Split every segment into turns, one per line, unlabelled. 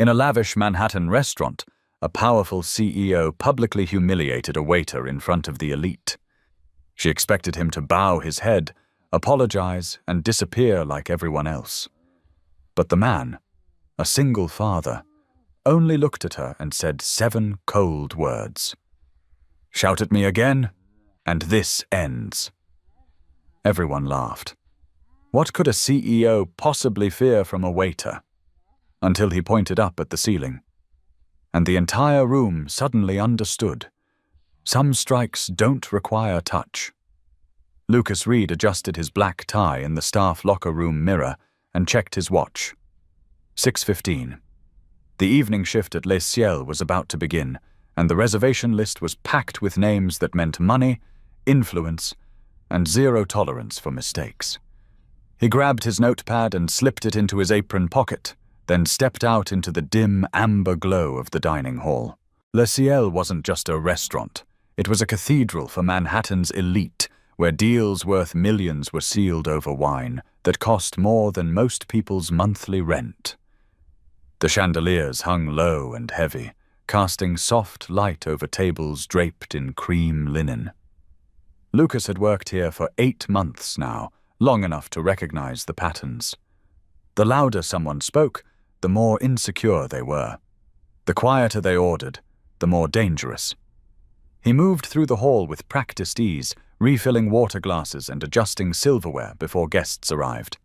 In a lavish Manhattan restaurant, a powerful CEO publicly humiliated a waiter in front of the elite. She expected him to bow his head, apologize, and disappear like everyone else. But the man, a single father, only looked at her and said 7 cold words. "Shout at me again, and this ends." Everyone laughed. What could a CEO possibly fear from a waiter? Until he pointed up at the ceiling. And the entire room suddenly understood. Some strikes don't require touch. Lucas Reed adjusted his black tie in the staff locker room mirror and checked his watch. 6:15. The evening shift at Les Ciels was about to begin, and the reservation list was packed with names that meant money, influence, and zero tolerance for mistakes. He grabbed his notepad and slipped it into his apron pocket, then stepped out into the dim amber glow of the dining hall. Les Ciels wasn't just a restaurant. It was a cathedral for Manhattan's elite, where deals worth millions were sealed over wine that cost more than most people's monthly rent. The chandeliers hung low and heavy, casting soft light over tables draped in cream linen. Lucas had worked here for 8 months now, long enough to recognize the patterns. The louder someone spoke, the more insecure they were. The quieter they ordered, the more dangerous. He moved through the hall with practiced ease, refilling water glasses and adjusting silverware before guests arrived.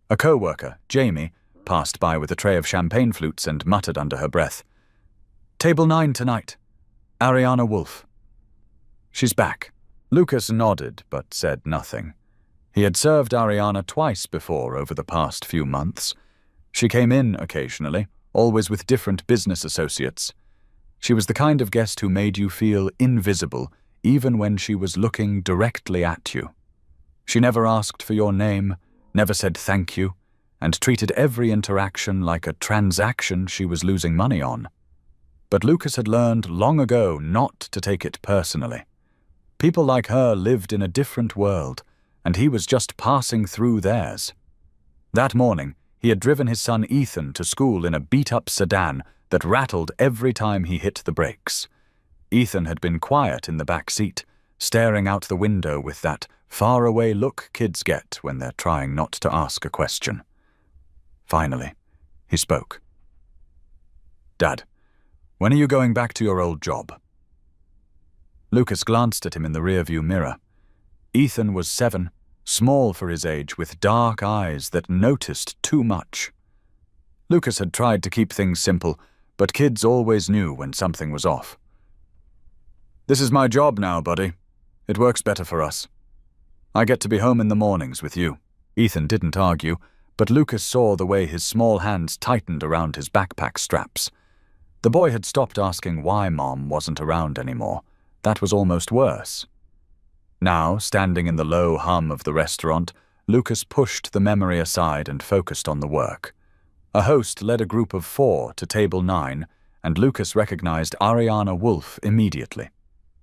A co-worker, Jamie, passed by with a tray of champagne flutes and muttered under her breath, "Table 9 tonight. Ariana Wolf." "She's back." Lucas nodded but said nothing. He had served Ariana twice before over the past few months. She came in occasionally, always with different business associates. She was the kind of guest who made you feel invisible, even when she was looking directly at you. She never asked for your name, never said thank you, and treated every interaction like a transaction she was losing money on. But Lucas had learned long ago not to take it personally. People like her lived in a different world, and he was just passing through theirs. That morning, he had driven his son Ethan to school in a beat-up sedan that rattled every time he hit the brakes. Ethan had been quiet in the back seat, staring out the window with that far-away look kids get when they're trying not to ask a question. Finally, he spoke. "Dad, when are you going back to your old job?" Lucas glanced at him in the rearview mirror. Ethan was 7, small for his age, with dark eyes that noticed too much. Lucas had tried to keep things simple, but kids always knew when something was off. "This is my job now, buddy. It works better for us. I get to be home in the mornings with you." Ethan didn't argue, but Lucas saw the way his small hands tightened around his backpack straps. The boy had stopped asking why Mom wasn't around anymore. That was almost worse. Now, standing in the low hum of the restaurant, Lucas pushed the memory aside and focused on the work. A host led a group of 4 to table 9, and Lucas recognized Ariana Wolf immediately.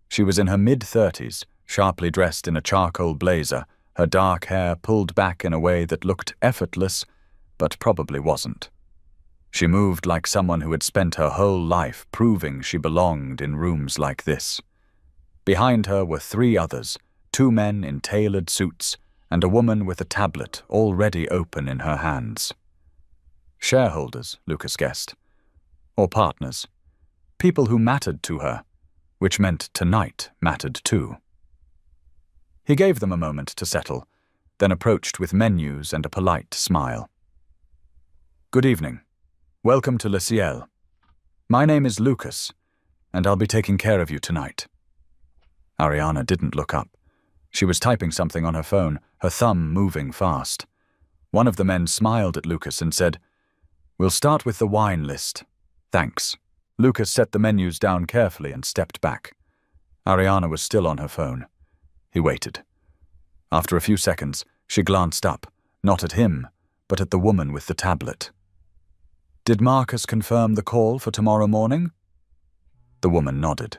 She was in her mid-30s, sharply dressed in a charcoal blazer, her dark hair pulled back in a way that looked effortless, but probably wasn't. She moved like someone who had spent her whole life proving she belonged in rooms like this. Behind her were 3 others, 2 men in tailored suits, and a woman with a tablet already open in her hands. Shareholders, Lucas guessed. Or partners. People who mattered to her, which meant tonight mattered too. He gave them a moment to settle, then approached with menus and a polite smile. "Good evening. Welcome to Les Ciels. My name is Lucas, and I'll be taking care of you tonight." Ariana didn't look up. She was typing something on her phone, her thumb moving fast. One of the men smiled at Lucas and said, "We'll start with the wine list. Thanks." Lucas set the menus down carefully and stepped back. Ariana was still on her phone. He waited. After a few seconds, she glanced up, not at him, but at the woman with the tablet. "Did Marcus confirm the call for tomorrow morning?" The woman nodded.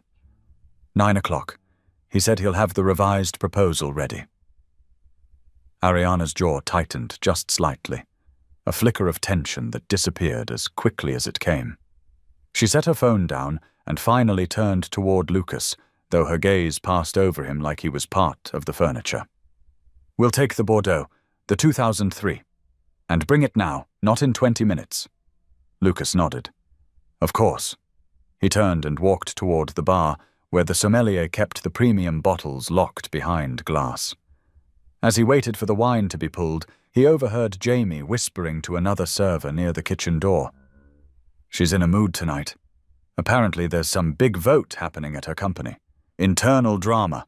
9 o'clock. He said he'll have the revised proposal ready. Ariana's jaw tightened just slightly. a flicker of tension that disappeared as quickly as it came. She set her phone down and finally turned toward Lucas, though her gaze passed over him like he was part of the furniture. "We'll take the Bordeaux, the 2003. And bring it now, not in 20 minutes. Lucas nodded. "Of course." He turned and walked toward the bar, where the sommelier kept the premium bottles locked behind glass. As he waited for the wine to be pulled, he overheard Jamie whispering to another server near the kitchen door. "She's in a mood tonight. Apparently there's some big vote happening at her company. Internal drama.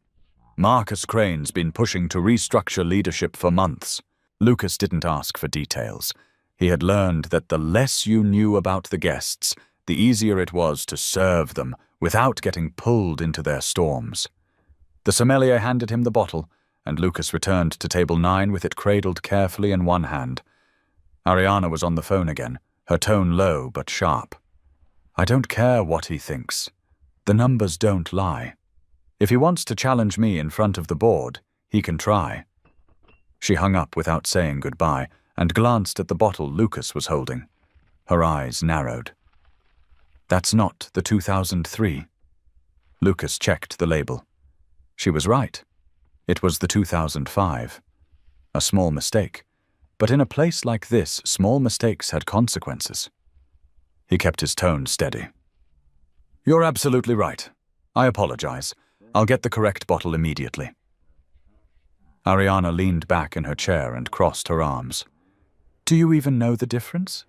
Marcus Crane's been pushing to restructure leadership for months." Lucas didn't ask for details. He had learned that the less you knew about the guests, the easier it was to serve them without getting pulled into their storms. The sommelier handed him the bottle, and Lucas returned to table 9 with it cradled carefully in one hand. Ariana was on the phone again, her tone low but sharp. "I don't care what he thinks. The numbers don't lie. If he wants to challenge me in front of the board, he can try." She hung up without saying goodbye and glanced at the bottle Lucas was holding. Her eyes narrowed. "That's not the 2003. Lucas checked the label. She was right. It was the 2005. A small mistake. But in a place like this, small mistakes had consequences. He kept his tone steady. "You're absolutely right. I apologize. I'll get the correct bottle immediately." Ariana leaned back in her chair and crossed her arms. "Do you even know the difference?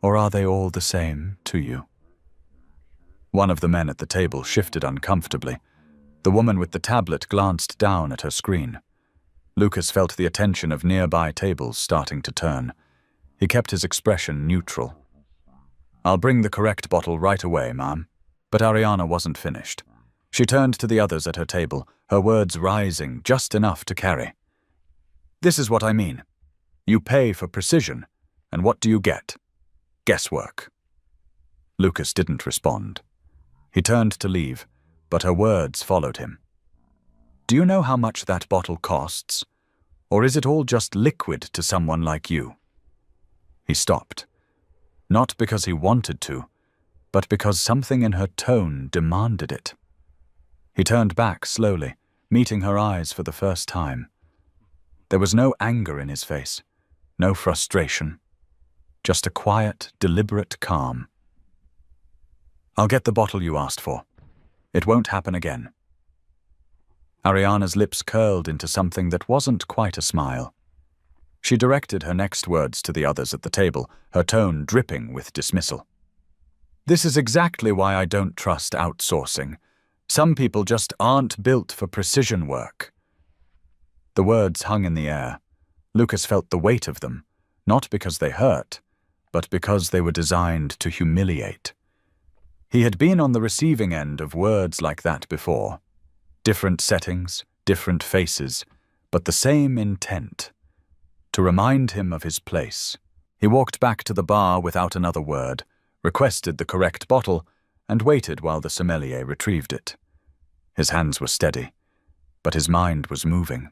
Or are they all the same to you?" One of the men at the table shifted uncomfortably. The woman with the tablet glanced down at her screen. Lucas felt the attention of nearby tables starting to turn. He kept his expression neutral. "I'll bring the correct bottle right away, ma'am." But Ariana wasn't finished. She turned to the others at her table, her words rising just enough to carry. "This is what I mean. You pay for precision, and what do you get? Guesswork." Lucas didn't respond. He turned to leave, but her words followed him. "Do you know how much that bottle costs? Or is it all just liquid to someone like you?" He stopped. Not because he wanted to, but because something in her tone demanded it. He turned back slowly, meeting her eyes for the first time. There was no anger in his face, no frustration, just a quiet, deliberate calm. "I'll get the bottle you asked for. It won't happen again." Ariana's lips curled into something that wasn't quite a smile. She directed her next words to the others at the table, her tone dripping with dismissal. "This is exactly why I don't trust outsourcing. Some people just aren't built for precision work." The words hung in the air. Lucas felt the weight of them, not because they hurt, but because they were designed to humiliate. He had been on the receiving end of words like that before. Different settings, different faces, but the same intent. To remind him of his place. He walked back to the bar without another word, requested the correct bottle, and waited while the sommelier retrieved it. His hands were steady, but his mind was moving.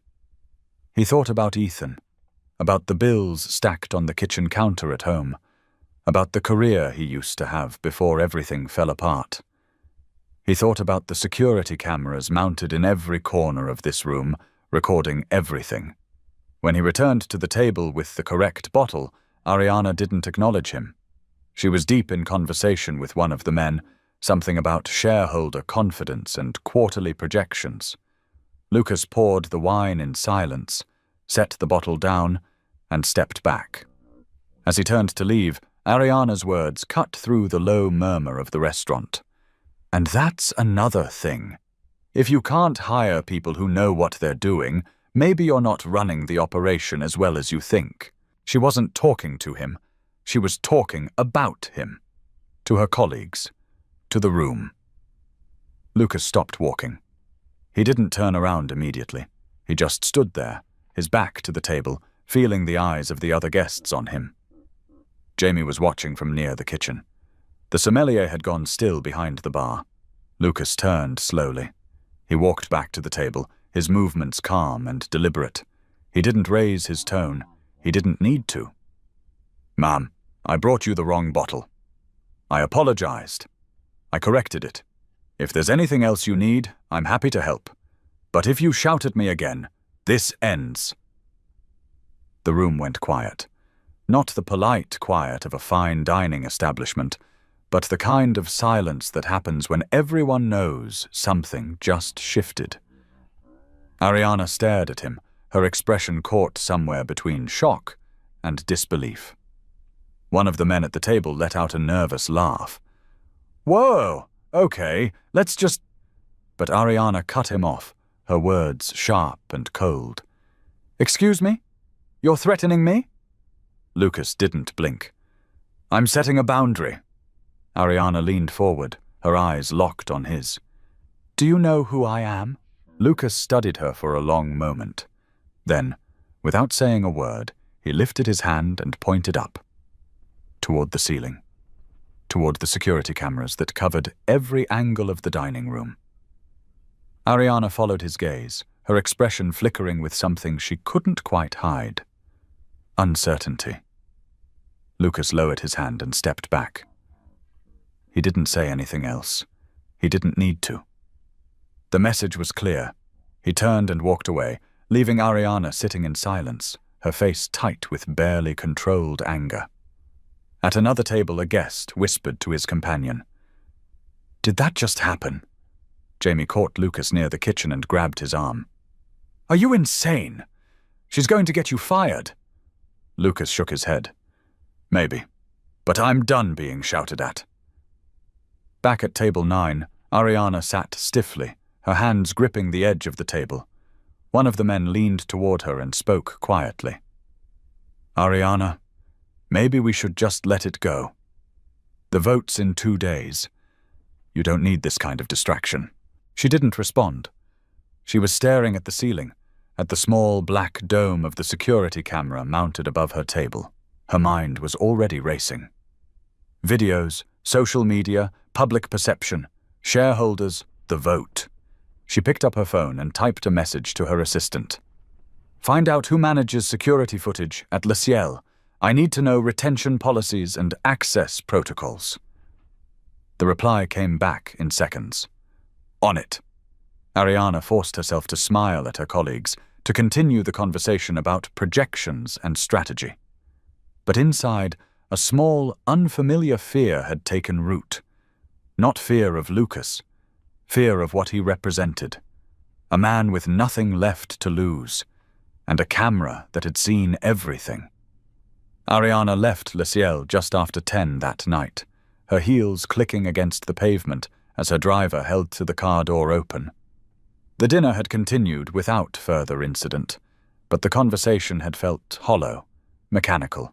He thought about Ethan, about the bills stacked on the kitchen counter at home, about the career he used to have before everything fell apart. He thought about the security cameras mounted in every corner of this room, recording everything. When he returned to the table with the correct bottle, Ariana didn't acknowledge him. She was deep in conversation with one of the men, something about shareholder confidence and quarterly projections. Lucas poured the wine in silence, set the bottle down, and stepped back. As he turned to leave, Ariana's words cut through the low murmur of the restaurant. "And that's another thing. If you can't hire people who know what they're doing, maybe you're not running the operation as well as you think." She wasn't talking to him. She was talking about him. To her colleagues. To the room. Lucas stopped walking. He didn't turn around immediately. He just stood there, his back to the table, feeling the eyes of the other guests on him. Jamie was watching from near the kitchen. The sommelier had gone still behind the bar. Lucas turned slowly. He walked back to the table, his movements calm and deliberate. He didn't raise his tone. He didn't need to. Ma'am, I brought you the wrong bottle. I apologized. I corrected it. If there's anything else you need, I'm happy to help. But if you shout at me again, this ends." The room went quiet. Not the polite quiet of a fine dining establishment, but the kind of silence that happens when everyone knows something just shifted. Ariana stared at him, her expression caught somewhere between shock and disbelief. One of the men at the table let out a nervous laugh. "Whoa, okay, let's just—" But Ariana cut him off, her words sharp and cold. "Excuse me? You're threatening me?" Lucas didn't blink. "I'm setting a boundary." Ariana leaned forward, her eyes locked on his. "Do you know who I am?" Lucas studied her for a long moment. Then, without saying a word, he lifted his hand and pointed up, toward the ceiling, toward the security cameras that covered every angle of the dining room. Ariana followed his gaze, her expression flickering with something she couldn't quite hide. Uncertainty. Lucas lowered his hand and stepped back. He didn't say anything else. He didn't need to. The message was clear. He turned and walked away, leaving Ariana sitting in silence, her face tight with barely controlled anger. At another table, a guest whispered to his companion. "Did that just happen?" Jamie caught Lucas near the kitchen and grabbed his arm. "Are you insane? She's going to get you fired." Lucas shook his head. "Maybe, but I'm done being shouted at." Back at table 9, Ariana sat stiffly, her hands gripping the edge of the table. One of the men leaned toward her and spoke quietly. "Ariana, maybe we should just let it go. The vote's in 2 days. You don't need this kind of distraction." She didn't respond. She was staring at the ceiling, at the small black dome of the security camera mounted above her table. Her mind was already racing. Videos, social media, public perception, shareholders, the vote. She picked up her phone and typed a message to her assistant. "Find out who manages security footage at Le Ciel. I need to know retention policies and access protocols." The reply came back in seconds. "On it." Ariana forced herself to smile at her colleagues, to continue the conversation about projections and strategy. But inside, a small, unfamiliar fear had taken root. Not fear of Lucas, fear of what he represented. A man with nothing left to lose, and a camera that had seen everything. Ariana left Le Ciel just after 10 that night, her heels clicking against the pavement as her driver held to the car door open. The dinner had continued without further incident, but the conversation had felt hollow, mechanical.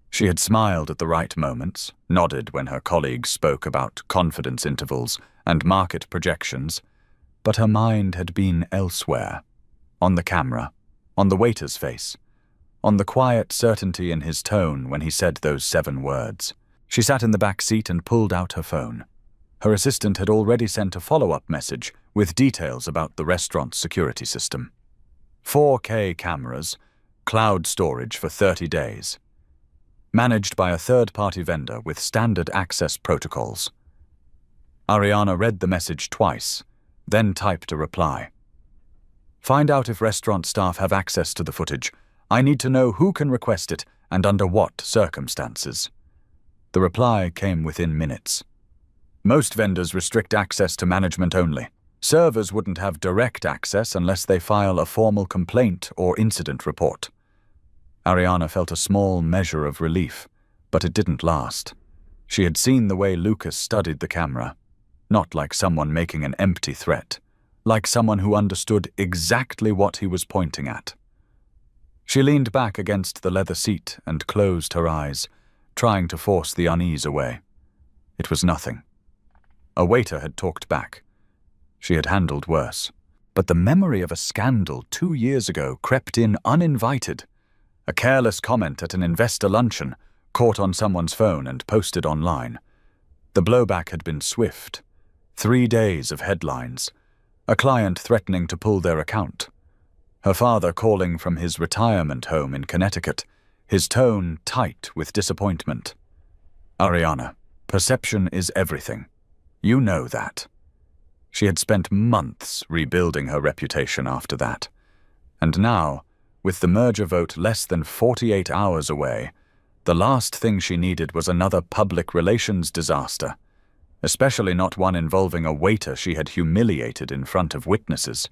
She had smiled at the right moments, nodded when her colleagues spoke about confidence intervals and market projections, but her mind had been elsewhere, on the camera, on the waiter's face, on the quiet certainty in his tone when he said those 7 words. She sat in the back seat and pulled out her phone. Her assistant had already sent a follow-up message with details about the restaurant's security system. 4K cameras, cloud storage for 30 days. Managed by a third-party vendor with standard access protocols. Ariana read the message twice, then typed a reply. "Find out if restaurant staff have access to the footage. I need to know who can request it and under what circumstances." The reply came within minutes. "Most vendors restrict access to management only. Servers wouldn't have direct access unless they file a formal complaint or incident report." Ariana felt a small measure of relief, but it didn't last. She had seen the way Lucas studied the camera, not like someone making an empty threat, like someone who understood exactly what he was pointing at. She leaned back against the leather seat and closed her eyes, trying to force the unease away. It was nothing. A waiter had talked back. She had handled worse. But the memory of a scandal 2 years ago crept in uninvited. A careless comment at an investor luncheon, caught on someone's phone and posted online. The blowback had been swift. 3 days of headlines. A client threatening to pull their account. Her father calling from his retirement home in Connecticut, his tone tight with disappointment. "Ariana, perception is everything. You know that." She had spent months rebuilding her reputation after that. And now, with the merger vote less than 48 hours away, the last thing she needed was another public relations disaster, especially not one involving a waiter she had humiliated in front of witnesses.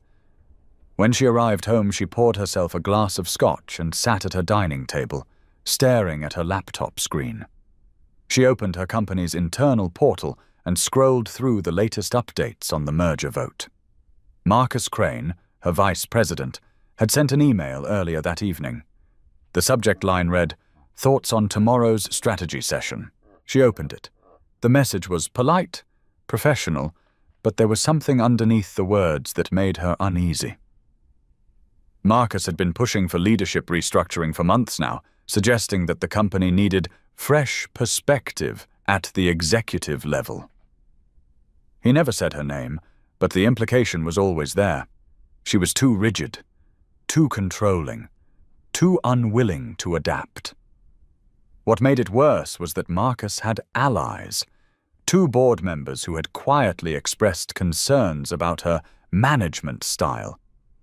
When she arrived home, she poured herself a glass of scotch and sat at her dining table, staring at her laptop screen. She opened her company's internal portal and scrolled through the latest updates on the merger vote. Marcus Crane, her vice president, had sent an email earlier that evening. The subject line read, "Thoughts on tomorrow's strategy session." She opened it. The message was polite, professional, but there was something underneath the words that made her uneasy. Marcus had been pushing for leadership restructuring for months now, suggesting that the company needed fresh perspective at the executive level. He never said her name, but the implication was always there. She was too rigid, too controlling, too unwilling to adapt. What made it worse was that Marcus had allies, 2 board members who had quietly expressed concerns about her management style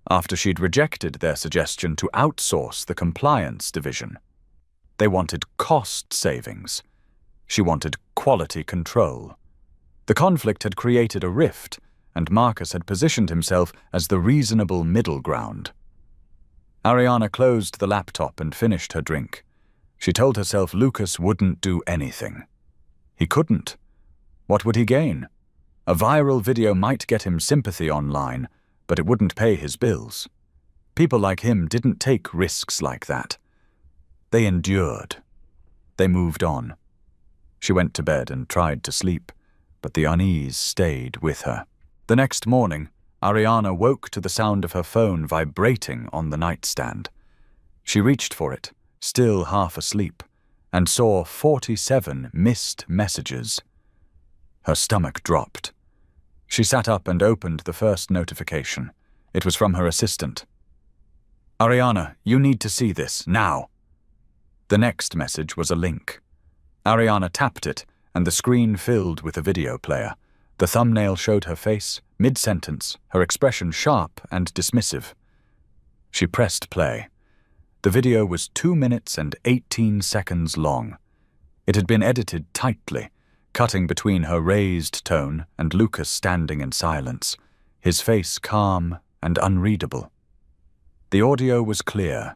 after she'd rejected their suggestion to outsource the compliance division. They wanted cost savings. She wanted quality control. The conflict had created a rift, and Marcus had positioned himself as the reasonable middle ground. Ariana closed the laptop and finished her drink. She told herself Lucas wouldn't do anything. He couldn't. What would he gain? A viral video might get him sympathy online, but it wouldn't pay his bills. People like him didn't take risks like that. They endured. They moved on. She went to bed and tried to sleep, but the unease stayed with her. The next morning, Ariana woke to the sound of her phone vibrating on the nightstand. She reached for it, still half asleep, and saw 47 missed messages. Her stomach dropped. She sat up and opened the first notification. It was from her assistant. "Ariana, you need to see this, now." The next message was a link. Ariana tapped it, and the screen filled with a video player. The thumbnail showed her face, mid-sentence, her expression sharp and dismissive. She pressed play. The video was 2 minutes and 18 seconds long. It had been edited tightly, cutting between her raised tone and Lucas standing in silence, his face calm and unreadable. The audio was clear,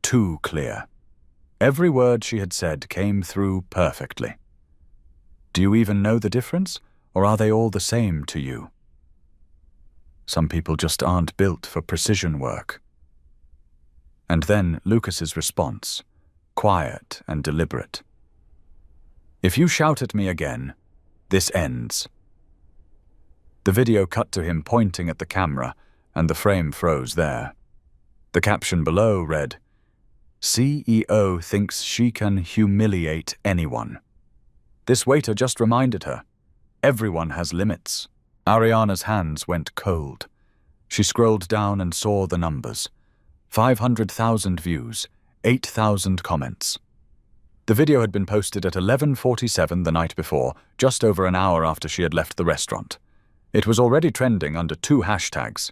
too clear. Every word she had said came through perfectly. Do you even know the difference, or are they all the same to you? Some people just aren't built for precision work. And then Lucas's response, quiet and deliberate. "If you shout at me again, this ends." The video cut to him pointing at the camera, and the frame froze there. The caption below read, "CEO thinks she can humiliate anyone." This waiter just reminded her, everyone has limits. Ariana's hands went cold. She scrolled down and saw the numbers. 500,000 views, 8,000 comments. The video had been posted at 11:47 the night before, just over an hour after she had left the restaurant. It was already trending under 2 hashtags,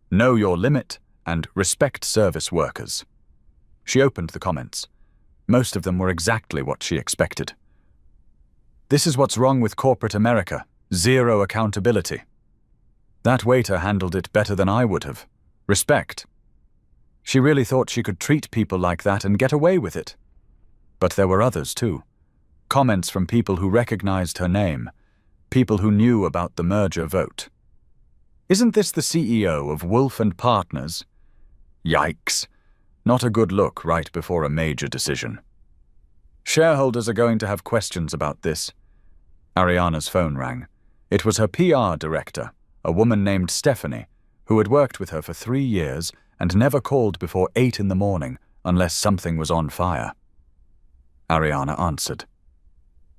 "Know Your Limit" and "Respect Service Workers." She opened the comments. Most of them were exactly what she expected. "This is what's wrong with corporate America. Zero accountability. That waiter handled it better than I would have. Respect. She really thought she could treat people like that and get away with it." But there were others too. Comments from people who recognized her name, people who knew about the merger vote. "Isn't this the CEO of Wolf & Partners?" Yikes. Not a good look right before a major decision. "Shareholders are going to have questions about this." Ariana's phone rang. It was her PR director, a woman named Stephanie, who had worked with her for 3 years and never called before 8 in the morning unless something was on fire. Ariana answered.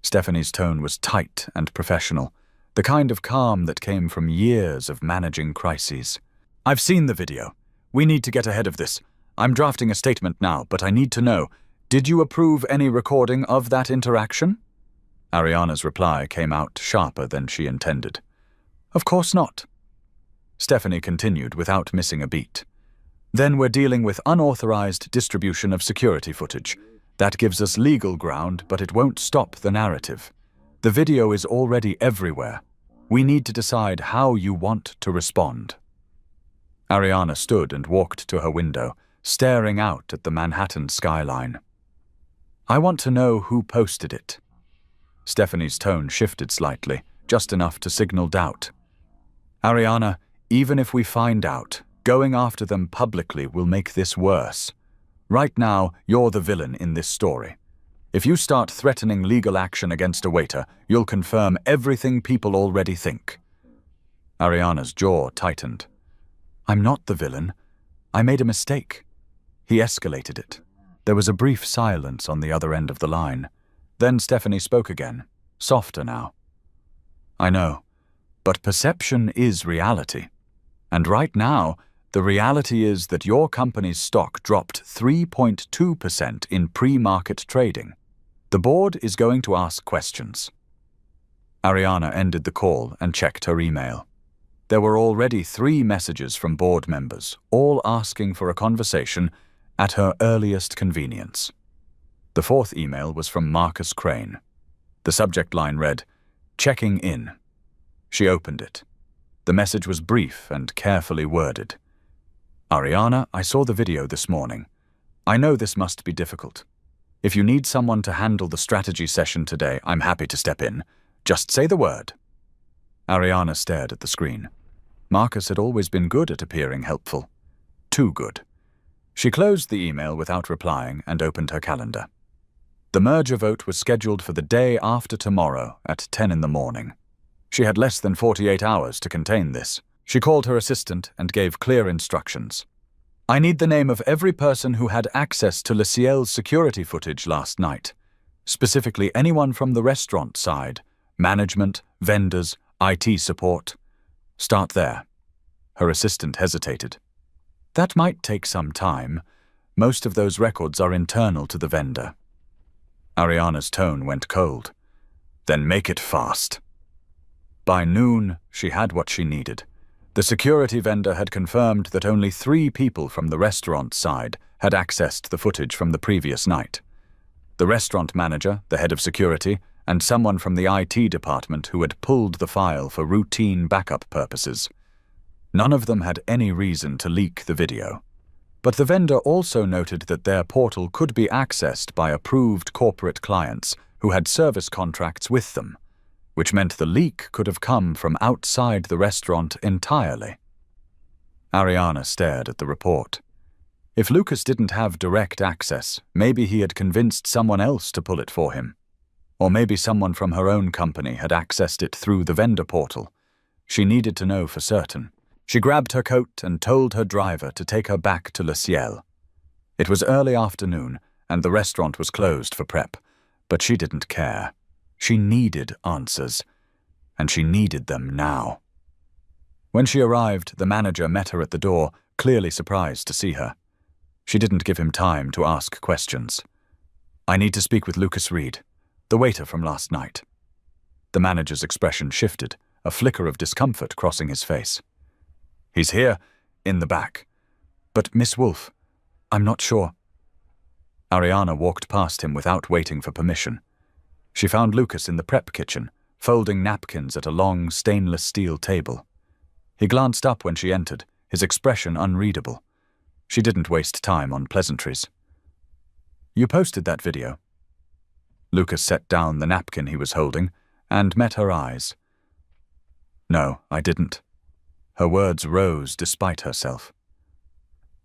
Stephanie's tone was tight and professional, the kind of calm that came from years of managing crises. "I've seen the video. We need to get ahead of this. I'm drafting a statement now, but I need to know, Did you approve any recording of that interaction? Ariana's reply came out sharper than she intended. Of course not. Stephanie continued without missing a beat. Then we're dealing with unauthorized distribution of security footage. That gives us legal ground, but it won't stop the narrative. The video is already everywhere. We need to decide how you want to respond. Ariana stood and walked to her window, staring out at the Manhattan skyline. I want to know who posted it. Stephanie's tone shifted slightly, just enough to signal doubt. Ariana, even if we find out, going after them publicly will make this worse. Right now, you're the villain in this story. If you start threatening legal action against a waiter, you'll confirm everything people already think. Ariana's jaw tightened. I'm not the villain. I made a mistake. He escalated it. There was a brief silence on the other end of the line. Then Stephanie spoke again, softer now. I know, but perception is reality. And right now, the reality is that your company's stock dropped 3.2% in pre-market trading. The board is going to ask questions. Ariana ended the call and checked her email. There were already 3 messages from board members, all asking for a conversation at her earliest convenience. The 4th email was from Marcus Crane. The subject line read, "Checking in." She opened it. The message was brief and carefully worded. Ariana, I saw the video this morning. I know this must be difficult. If you need someone to handle the strategy session today, I'm happy to step in. Just say the word. Ariana stared at the screen. Marcus had always been good at appearing helpful. Too good. She closed the email without replying and opened her calendar. The merger vote was scheduled for the day after tomorrow at 10 in the morning. She had less than 48 hours to contain this. She called her assistant and gave clear instructions. I need the name of every person who had access to Le Ciel's security footage last night, specifically anyone from the restaurant side, management, vendors, IT support. Start there. Her assistant hesitated. That might take some time. Most of those records are internal to the vendor. Ariana's tone went cold. Then make it fast. By noon, she had what she needed. The security vendor had confirmed that only 3 people from the restaurant side had accessed the footage from the previous night. The restaurant manager, the head of security, and someone from the IT department who had pulled the file for routine backup purposes. None of them had any reason to leak the video. But the vendor also noted that their portal could be accessed by approved corporate clients who had service contracts with them, which meant the leak could have come from outside the restaurant entirely. Ariana stared at the report. If Lucas didn't have direct access, maybe he had convinced someone else to pull it for him. Or maybe someone from her own company had accessed it through the vendor portal. She needed to know for certain. She grabbed her coat and told her driver to take her back to Le Ciel. It was early afternoon, and the restaurant was closed for prep, but she didn't care. She needed answers, and she needed them now. When she arrived, the manager met her at the door, clearly surprised to see her. She didn't give him time to ask questions. I need to speak with Lucas Reed, the waiter from last night. The manager's expression shifted, a flicker of discomfort crossing his face. He's here, in the back. But Miss Wolfe, I'm not sure. Ariana walked past him without waiting for permission. She found Lucas in the prep kitchen, folding napkins at a long stainless steel table. He glanced up when she entered, his expression unreadable. She didn't waste time on pleasantries. You posted that video. Lucas set down the napkin he was holding and met her eyes. No, I didn't. Her words rose despite herself.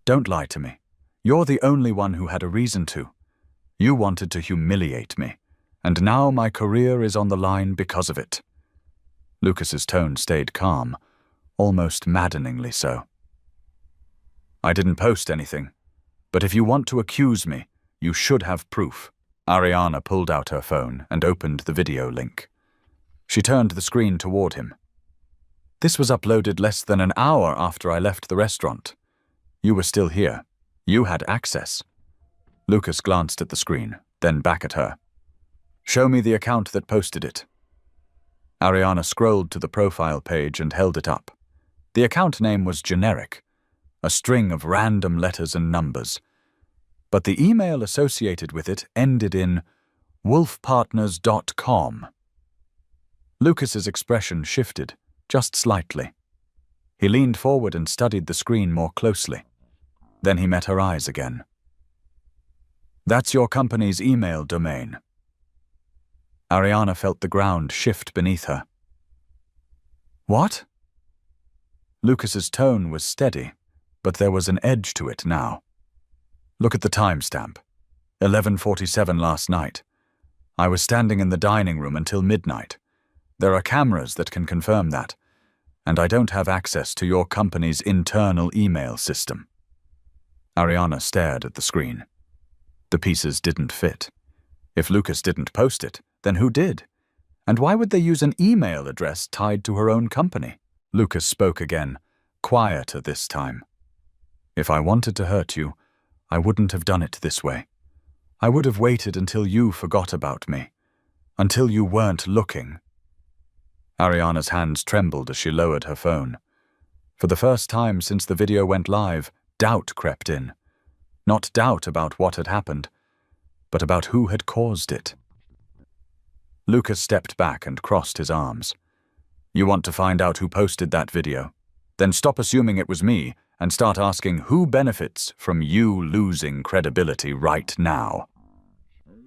Don't lie to me. You're the only one who had a reason to. You wanted to humiliate me. And now my career is on the line because of it. Lucas's tone stayed calm, almost maddeningly so. I didn't post anything, but if you want to accuse me, you should have proof. Ariana pulled out her phone and opened the video link. She turned the screen toward him. This was uploaded less than an hour after I left the restaurant. You were still here. You had access. Lucas glanced at the screen, then back at her. Show me the account that posted it. Ariana scrolled to the profile page and held it up. The account name was generic, a string of random letters and numbers. But the email associated with it ended in wolfpartners.com. Lucas's expression shifted, just slightly. He leaned forward and studied the screen more closely. Then he met her eyes again. That's your company's email domain. Ariana felt the ground shift beneath her. What? Lucas's tone was steady, but there was an edge to it now. Look at the timestamp. 11:47 last night. I was standing in the dining room until midnight. There are cameras that can confirm that, and I don't have access to your company's internal email system. Ariana stared at the screen. The pieces didn't fit. If Lucas didn't post it, then who did? And why would they use an email address tied to her own company? Lucas spoke again, quieter this time. If I wanted to hurt you, I wouldn't have done it this way. I would have waited until you forgot about me, until you weren't looking. Ariana's hands trembled as she lowered her phone. For the first time since the video went live, doubt crept in. Not doubt about what had happened, but about who had caused it. Lucas stepped back and crossed his arms. You want to find out who posted that video? Then stop assuming it was me and start asking who benefits from you losing credibility right now.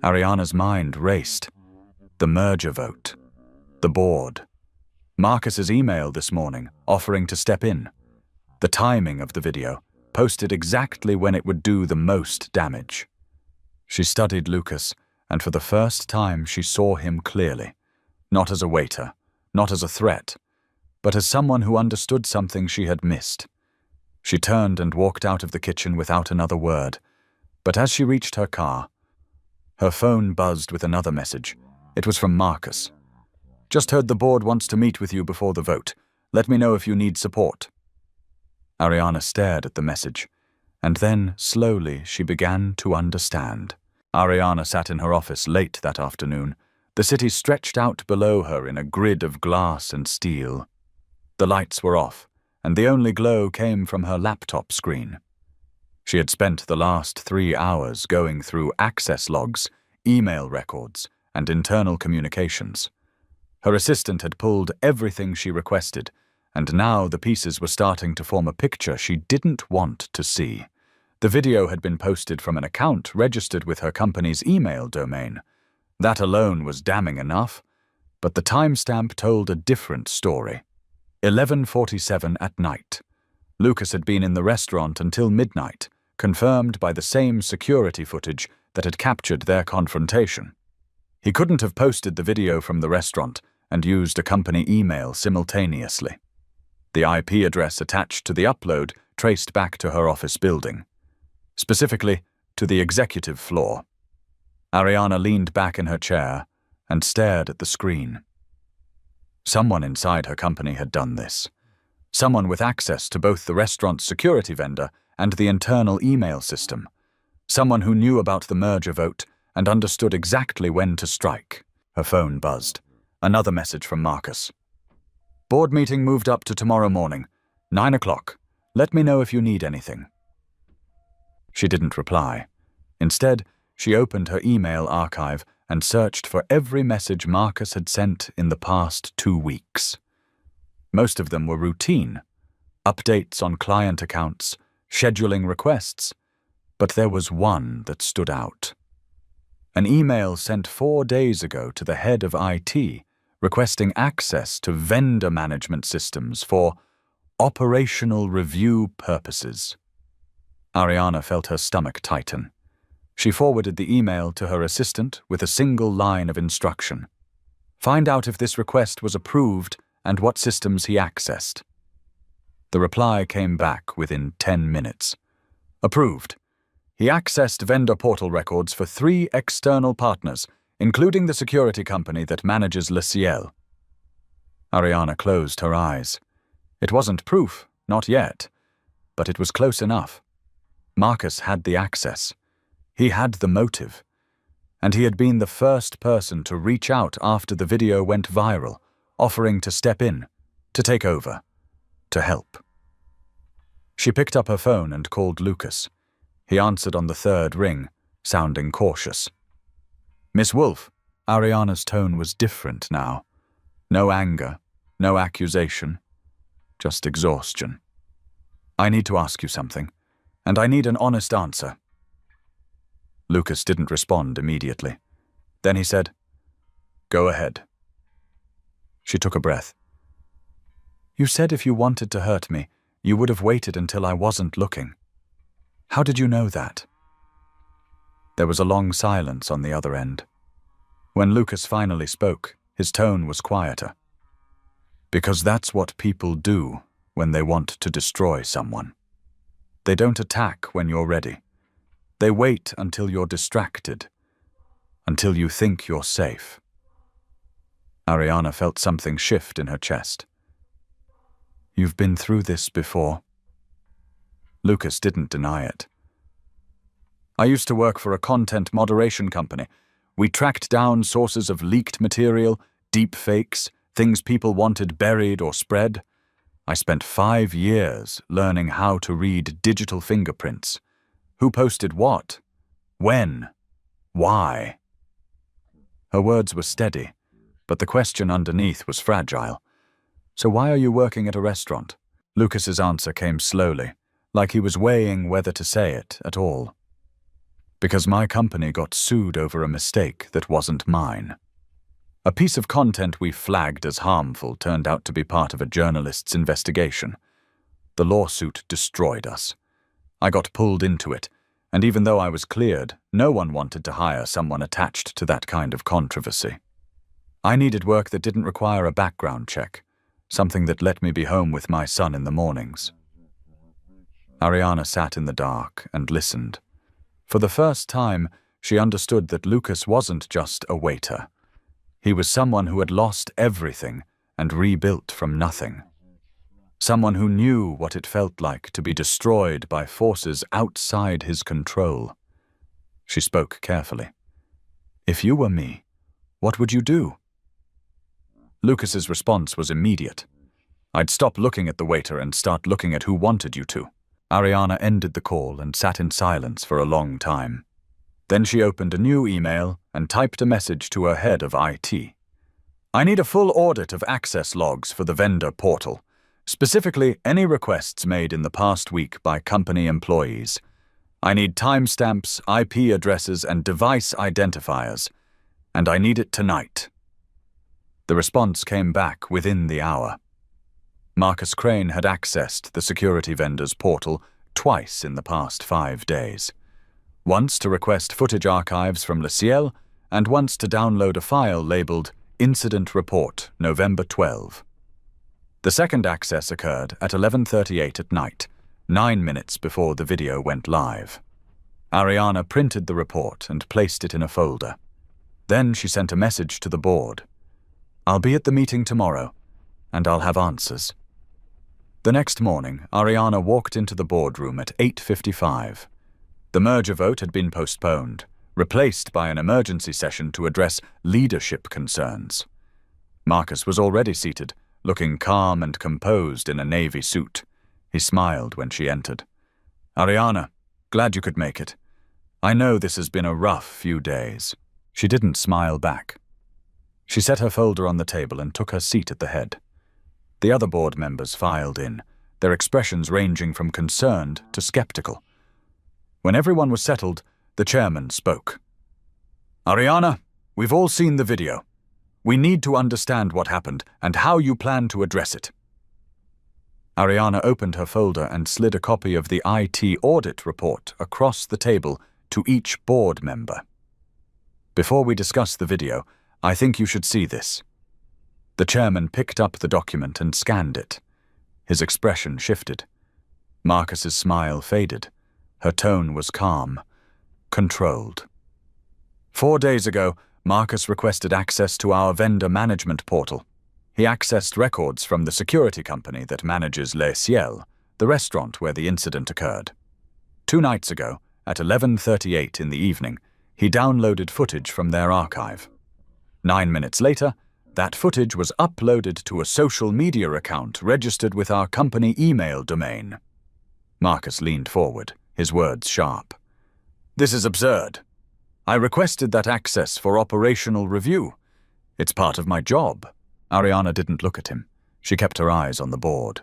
Ariana's mind raced. The merger vote. The board. Marcus's email this morning offering to step in. The timing of the video, posted exactly when it would do the most damage. She studied Lucas, and for the first time she saw him clearly. Not as a waiter, not as a threat, but as someone who understood something she had missed. She turned and walked out of the kitchen without another word, but as she reached her car, her phone buzzed with another message. It was from Marcus. Just heard the board wants to meet with you before the vote. Let me know if you need support. Ariana stared at the message, and then, slowly, she began to understand. Ariana sat in her office late that afternoon. The city stretched out below her in a grid of glass and steel. The lights were off, and the only glow came from her laptop screen. She had spent the last 3 hours going through access logs, email records, and internal communications. Her assistant had pulled everything she requested, and now the pieces were starting to form a picture she didn't want to see. The video had been posted from an account registered with her company's email domain. That alone was damning enough, but the timestamp told a different story. 11:47 at night. Lucas had been in the restaurant until midnight, confirmed by the same security footage that had captured their confrontation. He couldn't have posted the video from the restaurant and used a company email simultaneously. The IP address attached to the upload traced back to her office building, specifically to the executive floor. Ariana leaned back in her chair and stared at the screen. Someone inside her company had done this. Someone with access to both the restaurant's security vendor and the internal email system. Someone who knew about the merger vote and understood exactly when to strike. Her phone buzzed. Another message from Marcus. Board meeting moved up to tomorrow morning, 9 o'clock. Let me know if you need anything. She didn't reply. Instead, she opened her email archive and searched for every message Marcus had sent in the past 2 weeks. Most of them were routine, updates on client accounts, scheduling requests, but there was one that stood out. An email sent 4 days ago to the head of IT, requesting access to vendor management systems for operational review purposes. Ariana felt her stomach tighten. She forwarded the email to her assistant with a single line of instruction. Find out if this request was approved and what systems he accessed. The reply came back within 10 minutes. Approved. He accessed vendor portal records for 3 external partners, including the security company that manages Le Ciel. Ariana closed her eyes. It wasn't proof, not yet, but it was close enough. Marcus had the access. He had the motive, and he had been the first person to reach out after the video went viral, offering to step in, to take over, to help. She picked up her phone and called Lucas. He answered on the third ring, sounding cautious. "Miss Wolfe." Ariana's tone was different now. No anger, no accusation, just exhaustion. "I need to ask you something, and I need an honest answer." Lucas didn't respond immediately. Then he said, "Go ahead." She took a breath. "You said if you wanted to hurt me, you would have waited until I wasn't looking. How did you know that?" There was a long silence on the other end. When Lucas finally spoke, his tone was quieter. "Because that's what people do when they want to destroy someone. They don't attack when you're ready. They wait until you're distracted, until you think you're safe." Ariana felt something shift in her chest. "You've been through this before?" Lucas didn't deny it. "I used to work for a content moderation company. We tracked down sources of leaked material, deep fakes, things people wanted buried or spread. I spent 5 years learning how to read digital fingerprints. Who posted what? When? Why?" Her words were steady, but the question underneath was fragile. "So why are you working at a restaurant?" Lucas's answer came slowly, like he was weighing whether to say it at all. "Because my company got sued over a mistake that wasn't mine. A piece of content we flagged as harmful turned out to be part of a journalist's investigation. The lawsuit destroyed us. I got pulled into it, and even though I was cleared, no one wanted to hire someone attached to that kind of controversy. I needed work that didn't require a background check, something that let me be home with my son in the mornings." Ariana sat in the dark and listened. For the first time, she understood that Lucas wasn't just a waiter. He was someone who had lost everything and rebuilt from nothing. Someone who knew what it felt like to be destroyed by forces outside his control. She spoke carefully. "If you were me, what would you do?" Lucas's response was immediate. "I'd stop looking at the waiter and start looking at who wanted you to." Ariana ended the call and sat in silence for a long time. Then she opened a new email and typed a message to her head of IT. "I need a full audit of access logs for the vendor portal, specifically any requests made in the past week by company employees. I need timestamps, IP addresses, and device identifiers, and I need it tonight." The response came back within the hour. Marcus Crane had accessed the security vendor's portal twice in the past 5 days. Once to request footage archives from Le Ciel, and once to download a file labeled Incident Report, November 12. The second access occurred at 11:38 at night, 9 minutes before the video went live. Ariana printed the report and placed it in a folder. Then she sent a message to the board. "I'll be at the meeting tomorrow, and I'll have answers." The next morning, Ariana walked into the boardroom at 8:55. The merger vote had been postponed, replaced by an emergency session to address leadership concerns. Marcus was already seated, looking calm and composed in a navy suit. He smiled when she entered. "Ariana, glad you could make it. I know this has been a rough few days." She didn't smile back. She set her folder on the table and took her seat at the head. The other board members filed in, their expressions ranging from concerned to skeptical. When everyone was settled, the chairman spoke. "Ariana, we've all seen the video. We need to understand what happened and how you plan to address it." Ariana opened her folder and slid a copy of the IT audit report across the table to each board member. "Before we discuss the video, I think you should see this." The chairman picked up the document and scanned it. His expression shifted. Marcus's smile faded. Her tone was calm, controlled. 4 days ago, Marcus requested access to our vendor management portal. He accessed records from the security company that manages Le Ciel, the restaurant where the incident occurred. 2 nights ago, at 11:38 in the evening, he downloaded footage from their archive. 9 minutes later, that footage was uploaded to a social media account registered with our company email domain. Marcus leaned forward, his words sharp. "This is absurd. I requested that access for operational review. It's part of my job." Ariana didn't look at him. She kept her eyes on the board.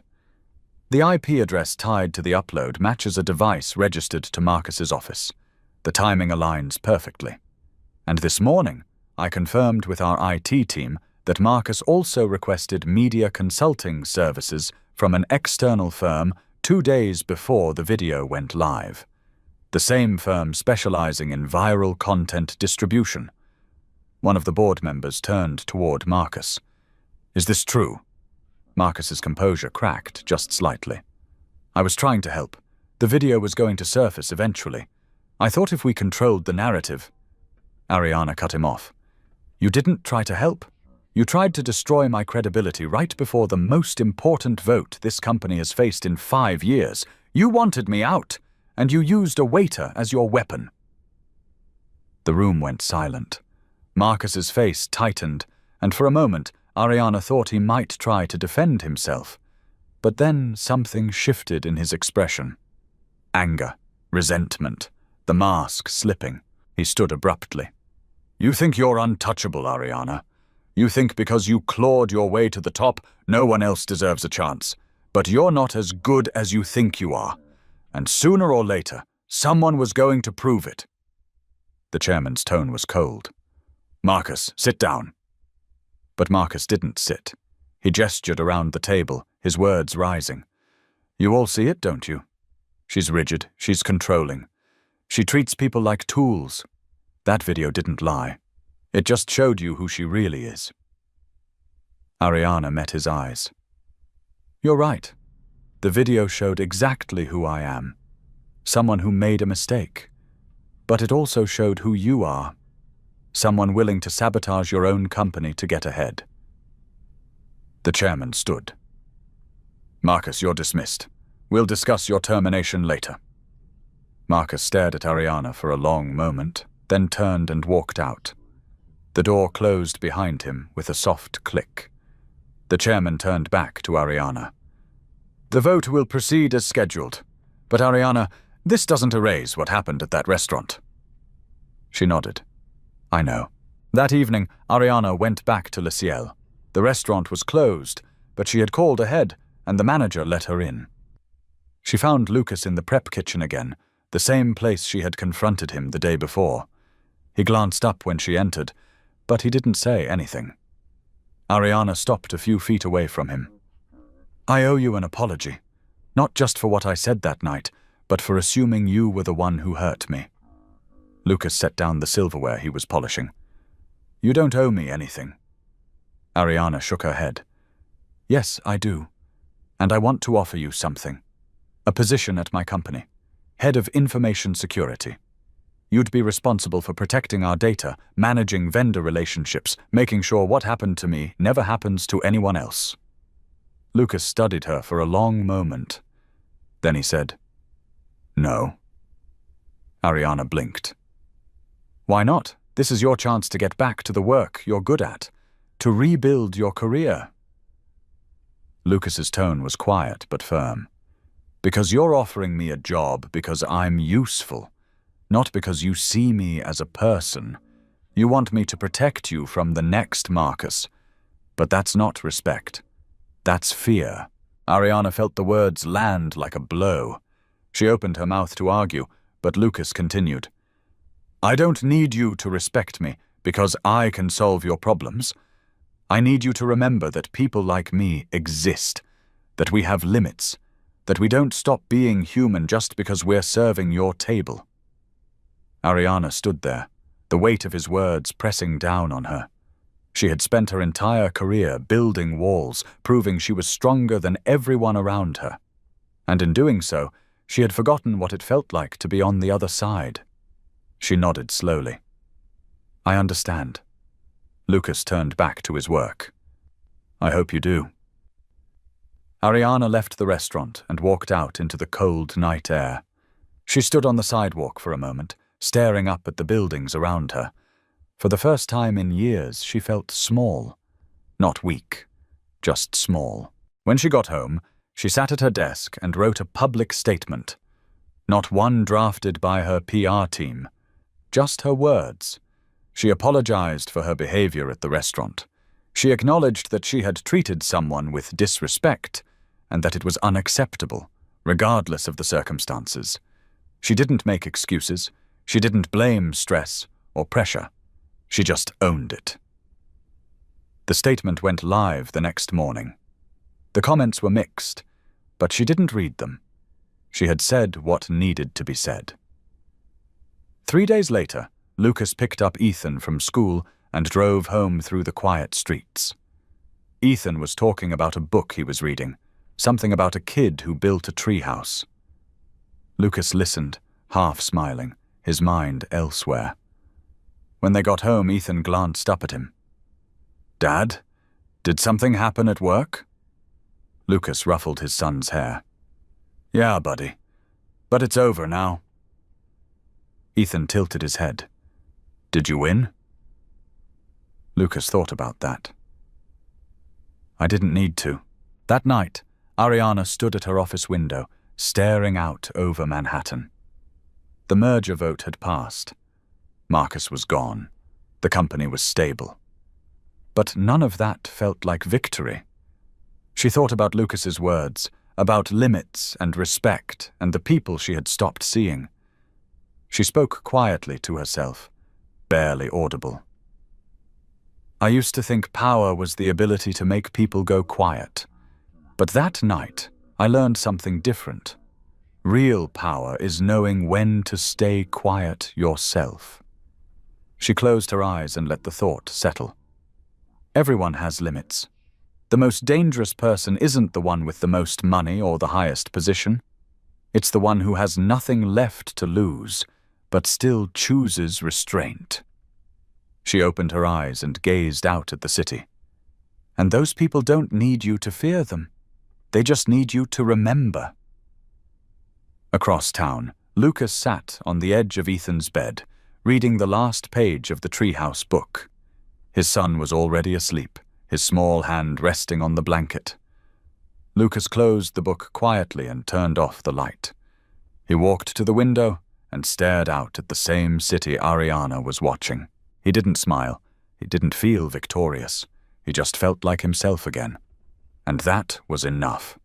The IP address tied to the upload matches a device registered to Marcus's office. The timing aligns perfectly. And this morning, I confirmed with our IT team that Marcus also requested media consulting services from an external firm 2 days before the video went live. The same firm specializing in viral content distribution. One of the board members turned toward Marcus. "Is this true?" Marcus's composure cracked just slightly. "I was trying to help. The video was going to surface eventually. I thought if we controlled the narrative..." Ariana cut him off. "You didn't try to help. You tried to destroy my credibility right before the most important vote this company has faced in 5 years. You wanted me out, and you used a waiter as your weapon." The room went silent. Marcus's face tightened, and for a moment, Ariana thought he might try to defend himself. But then something shifted in his expression. Anger, resentment, the mask slipping. He stood abruptly. "You think you're untouchable, Ariana. You think because you clawed your way to the top, no one else deserves a chance. But you're not as good as you think you are. And sooner or later, someone was going to prove it." The chairman's tone was cold. "Marcus, sit down." But Marcus didn't sit. He gestured around the table, his words rising. "You all see it, don't you? She's rigid, she's controlling. She treats people like tools. That video didn't lie. It just showed you who she really is." Ariana met his eyes. "You're right. The video showed exactly who I am. Someone who made a mistake. But it also showed who you are. Someone willing to sabotage your own company to get ahead." The chairman stood. "Marcus, you're dismissed. We'll discuss your termination later." Marcus stared at Ariana for a long moment, then turned and walked out. The door closed behind him with a soft click. The chairman turned back to Ariana. "The vote will proceed as scheduled. But Ariana, this doesn't erase what happened at that restaurant." She nodded. "I know." That evening, Ariana went back to Le Ciel. The restaurant was closed, but she had called ahead, and the manager let her in. She found Lucas in the prep kitchen again, the same place she had confronted him the day before. He glanced up when she entered, but he didn't say anything. Ariana stopped a few feet away from him. "I owe you an apology, not just for what I said that night, but for assuming you were the one who hurt me." Lucas set down the silverware he was polishing. "You don't owe me anything." Ariana shook her head. "Yes, I do. And I want to offer you something. A position at my company. Head of Information Security. You'd be responsible for protecting our data, managing vendor relationships, making sure what happened to me never happens to anyone else." Lucas studied her for a long moment. Then he said, "No." Ariana blinked. "Why not? This is your chance to get back to the work you're good at, to rebuild your career." Lucas's tone was quiet but firm. "Because you're offering me a job because I'm useful, not because you see me as a person. You want me to protect you from the next Marcus. But that's not respect. That's fear." Ariana felt the words land like a blow. She opened her mouth to argue, but Lucas continued. "I don't need you to respect me because I can solve your problems. I need you to remember that people like me exist, that we have limits, that we don't stop being human just because we're serving your table." Ariana stood there, the weight of his words pressing down on her. She had spent her entire career building walls, proving she was stronger than everyone around her. And in doing so, she had forgotten what it felt like to be on the other side. She nodded slowly. "I understand." Lucas turned back to his work. "I hope you do." Ariana left the restaurant and walked out into the cold night air. She stood on the sidewalk for a moment, staring up at the buildings around her. For the first time in years, she felt small. Not weak, just small. When she got home, she sat at her desk and wrote a public statement. Not one drafted by her PR team. Just her words. She apologized for her behavior at the restaurant. She acknowledged that she had treated someone with disrespect and that it was unacceptable, regardless of the circumstances. She didn't make excuses. She didn't blame stress or pressure. She just owned it. The statement went live the next morning. The comments were mixed, but she didn't read them. She had said what needed to be said. 3 days later, Lucas picked up Ethan from school and drove home through the quiet streets. Ethan was talking about a book he was reading, something about a kid who built a treehouse. Lucas listened, half smiling, his mind elsewhere. When they got home, Ethan glanced up at him. "Dad, did something happen at work?" Lucas ruffled his son's hair. "Yeah, buddy, but it's over now." Ethan tilted his head. "Did you win?" Lucas thought about that. "I didn't need to." That night, Ariana stood at her office window, staring out over Manhattan. The merger vote had passed. Marcus was gone. The company was stable. But none of that felt like victory. She thought about Lucas's words, about limits and respect and the people she had stopped seeing. She spoke quietly to herself, barely audible. "I used to think power was the ability to make people go quiet. But that night, I learned something different. Real power is knowing when to stay quiet yourself." She closed her eyes and let the thought settle. Everyone has limits. The most dangerous person isn't the one with the most money or the highest position. It's the one who has nothing left to lose, but still chooses restraint. She opened her eyes and gazed out at the city. And those people don't need you to fear them. They just need you to remember. Across town, Lucas sat on the edge of Ethan's bed, reading the last page of the treehouse book. His son was already asleep, his small hand resting on the blanket. Lucas closed the book quietly and turned off the light. He walked to the window and stared out at the same city Ariana was watching. He didn't smile. He didn't feel victorious. He just felt like himself again. And that was enough.